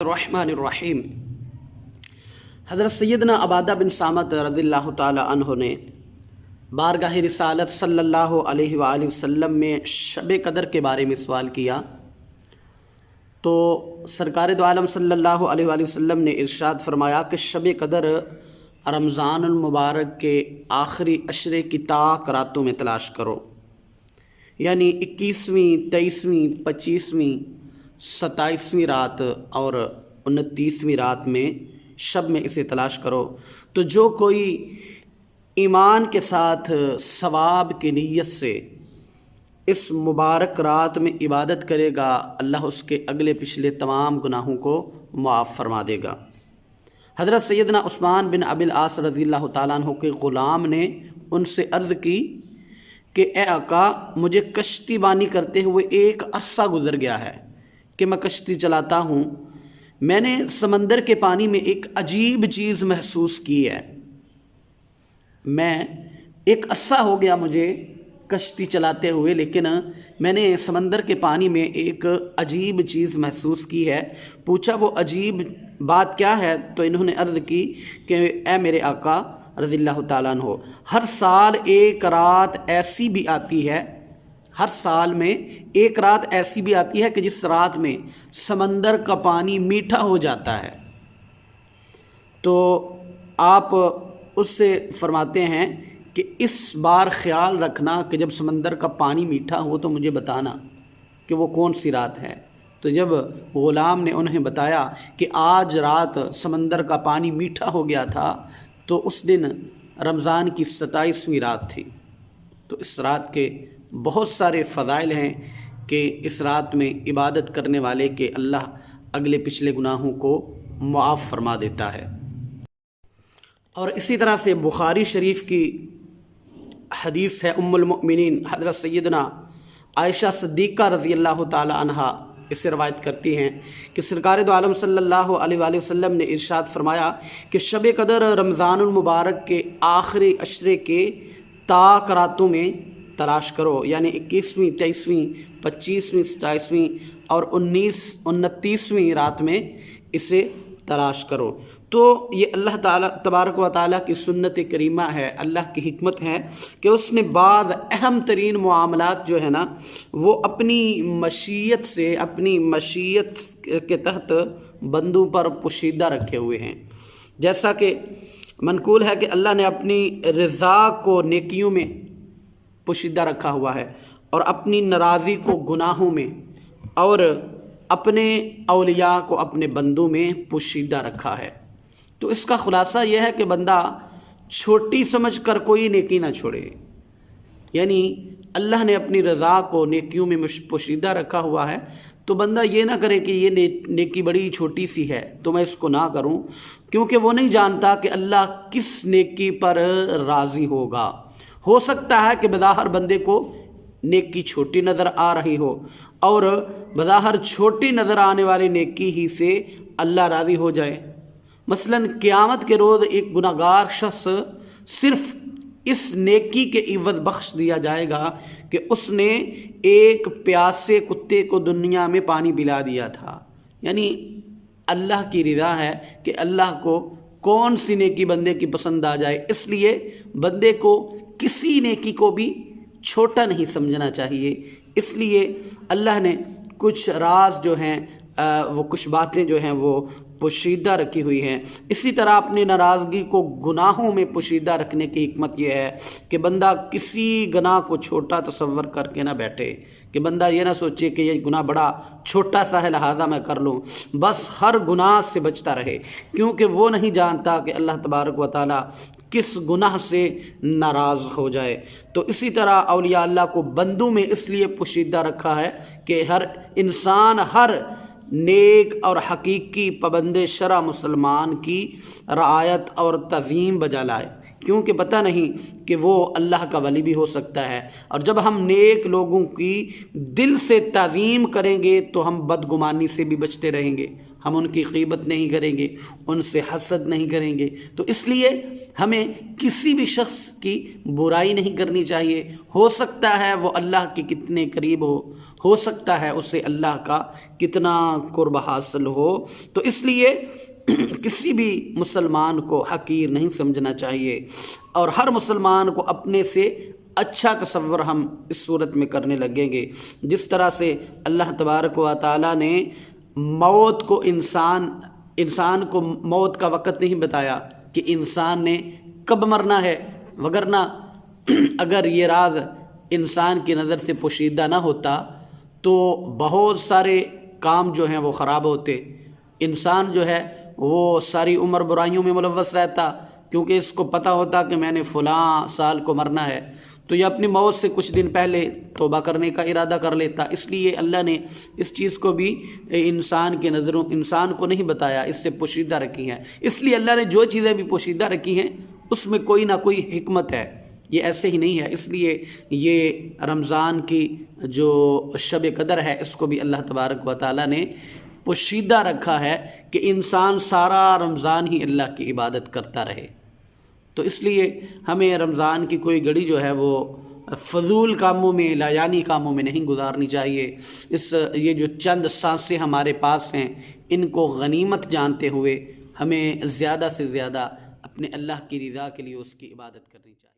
बिस्मिल्लाहिर्रहमानिर्रहीम। हज़रत सैयदना अबादा बिन सामत रज़ियल्लाहु ताला अन्हु ने बारगाह रिसालत सल्लल्लाहु अलैहि वसल्लम में शब कदर के बारे में सवाल किया तो सरकार दो आलम सल्लल्लाहु अलैहि वसल्लम ने इरशाद फरमाया कि शब कदर रमज़ानुल मुबारक के आखिरी अशरे की ताक रातों में तलाश करो, यानी 21वीं, 23वीं, 25वीं, 27वीं रात और 29वीं रात में शब में इसे तलाश करो। तो जो कोई ईमान के साथ सवाब की नीयत से इस मुबारक रात में इबादत करेगा, अल्लाह उसके अगले पिछले तमाम गुनाहों को मुआफ़ फरमा देगा। हज़रत सैयदना उस्मान बिन अबिल आस रज़ियल्लाहु ताला अन्हु के ग़ुलाम ने उनसे अर्ज़ की कि ए आका, मुझे कश्ती बानी करते हुए एक अरसा गुज़र गया है कि मैं कश्ती चलाता हूँ। मैंने समंदर के पानी में एक अजीब चीज़ महसूस की है। मैं एक अरसा हो गया मुझे कश्ती चलाते हुए, लेकिन मैंने समंदर के पानी में एक अजीब चीज़ महसूस की है। पूछा वो अजीब बात क्या है? तो इन्होंने अर्ज़ की कि ए मेरे आका रज़ियल्लाहु ताला अन्हु, हर साल एक रात ऐसी भी आती है, हर साल में एक रात ऐसी भी आती है कि जिस रात में समंदर का पानी मीठा हो जाता है। तो आप उससे फरमाते हैं कि इस बार ख़्याल रखना कि जब समंदर का पानी मीठा हो तो मुझे बताना कि वो कौन सी रात है। तो जब ग़ुलाम ने उन्हें बताया कि आज रात समंदर का पानी मीठा हो गया था, तो उस दिन रमज़ान की 27वीं रात थी। तो इस रात के बहुत सारे फ़ज़ाइल हैं कि इस रात में इबादत करने वाले के अल्लाह अगले पिछले गुनाहों को मुआफ़ फरमा देता है। और इसी तरह से बुखारी शरीफ की हदीस है, उम्मुल मुमिनीन हज़रत सैयदना आयशा सिद्दीक़ा रज़ियल्लाहु ताला अन्हा इसे रवायत करती हैं कि सरकार दो आलम सल्लल्लाहु अलैहि वसल्लम ने इरशाद फरमाया कि शब कदर रमज़ानुल मुबारक के आखिरी अशरे के ताक रातों में तलाश करो, यानी 21वीं, 23वीं, 25वीं, 27वीं और 29वीं रात में इसे तलाश करो। तो ये अल्लाह ताला तबारक व तआला की सुन्नत करीमा है, अल्लाह की हिकमत है कि उसने बाद अहम तरीन मामलात जो है ना, वो अपनी मशीयत से, अपनी मशीयत के तहत बंदों पर पोशीदा रखे हुए हैं। जैसा कि मनकूल है कि अल्लाह ने अपनी रज़ा को नेकियों में पोशीदा रखा हुआ है और अपनी नाराज़ी को गुनाहों में, और अपने औलिया को अपने बंदों में पोशीदा रखा है। तो इसका ख़ुलासा यह है कि बंदा छोटी समझ कर कोई नेकी ना छोड़े, यानी अल्लाह ने अपनी रज़ा को नेकियों में पोशीदा रखा हुआ है। तो बंदा ये ना करे कि ये नेकी बड़ी छोटी सी है तो मैं इसको ना करूं, क्योंकि वो नहीं जानता कि अल्लाह किस नेकी पर राज़ी होगा। हो सकता है कि बज़ाहिर बंदे को नेकी छोटी नज़र आ रही हो और बज़ाहिर छोटी नज़र आने वाली नेकी ही से अल्लाह राज़ी हो जाए। मसलन क़यामत के रोज़ एक गुनाहगार शख्स सिर्फ़ इस नेकी के इवज़ बख्श दिया जाएगा कि उसने एक प्यासे कुत्ते को दुनिया में पानी पिला दिया था। यानी अल्लाह की रिज़ा है कि अल्लाह को कौन सी नेकी बंदे की पसंद आ जाए, इसलिए बंदे को किसी नेकी को भी छोटा नहीं समझना चाहिए। इसलिए अल्लाह ने कुछ राज जो हैं वो कुछ बातें जो हैं वो पोशीदा रखी हुई हैं। इसी तरह अपनी नाराज़गी को गुनाहों में पोशीदा रखने की हिकमत यह है कि बंदा किसी गुनाह को छोटा तसव्वुर करके ना बैठे, कि बंदा ये ना सोचे कि ये गुनाह बड़ा छोटा सा है लिहाजा मैं कर लूँ। बस हर गुनाह से बचता रहे, क्योंकि वो नहीं जानता कि अल्लाह तबारक व तआला किस गुनाह से नाराज़ हो जाए। तो इसी तरह औलिया अल्लाह को बंदों में इसलिए पोशीदा रखा है कि हर इंसान, हर नेक और हकीकी पाबंद शरअ मुसलमान की रआयत और तज़ीम बजा लाए, क्योंकि पता नहीं कि वो अल्लाह का वली भी हो सकता है। और जब हम नेक लोगों की दिल से तज़ीम करेंगे तो हम बदगुमानी से भी बचते रहेंगे ہم ان کی غیبت نہیں کریں گے، ان سے حسد نہیں کریں گے۔ تو اس لیے ہمیں کسی بھی شخص کی برائی نہیں کرنی چاہیے۔ ہو سکتا ہے وہ اللہ کے کتنے قریب ہو سکتا ہے اسے اللہ کا کتنا قرب حاصل ہو، تو اس لیے کسی بھی مسلمان کو حقیر نہیں سمجھنا چاہیے، اور ہر مسلمان کو اپنے سے اچھا تصور ہم اس صورت میں کرنے لگیں گے۔ جس طرح سے اللہ تبارک و تعالیٰ نے موت کو انسان کو موت کا وقت نہیں بتایا کہ انسان نے کب مرنا ہے، وگرنہ اگر یہ راز انسان کی نظر سے پوشیدہ نہ ہوتا تو بہت سارے کام جو ہیں وہ خراب ہوتے، انسان جو ہے وہ ساری عمر برائیوں میں ملوث رہتا، کیونکہ اس کو پتہ ہوتا کہ میں نے فلاں سال کو مرنا ہے، تو یہ اپنی موت سے کچھ دن پہلے توبہ کرنے کا ارادہ کر لیتا۔ اس لیے اللہ نے اس چیز کو بھی انسان کے نظروں انسان کو نہیں بتایا، اس سے پوشیدہ رکھی ہیں۔ اس لیے اللہ نے جو چیزیں بھی پوشیدہ رکھی ہیں اس میں کوئی نہ کوئی حکمت ہے، یہ ایسے ہی نہیں ہے۔ اس لیے یہ رمضان کی جو شب قدر ہے اس کو بھی اللہ تبارک و تعالیٰ نے پوشیدہ رکھا ہے کہ انسان سارا رمضان ہی اللہ کی عبادت کرتا رہے۔ تو اس لیے ہمیں رمضان کی کوئی گھڑی جو ہے وہ فضول کاموں میں، لایانی کاموں میں نہیں گزارنی چاہیے۔ یہ جو چند سانسیں ہمارے پاس ہیں ان کو غنیمت جانتے ہوئے ہمیں زیادہ سے زیادہ اپنے اللہ کی رضا کے لیے اس کی عبادت کرنی چاہیے۔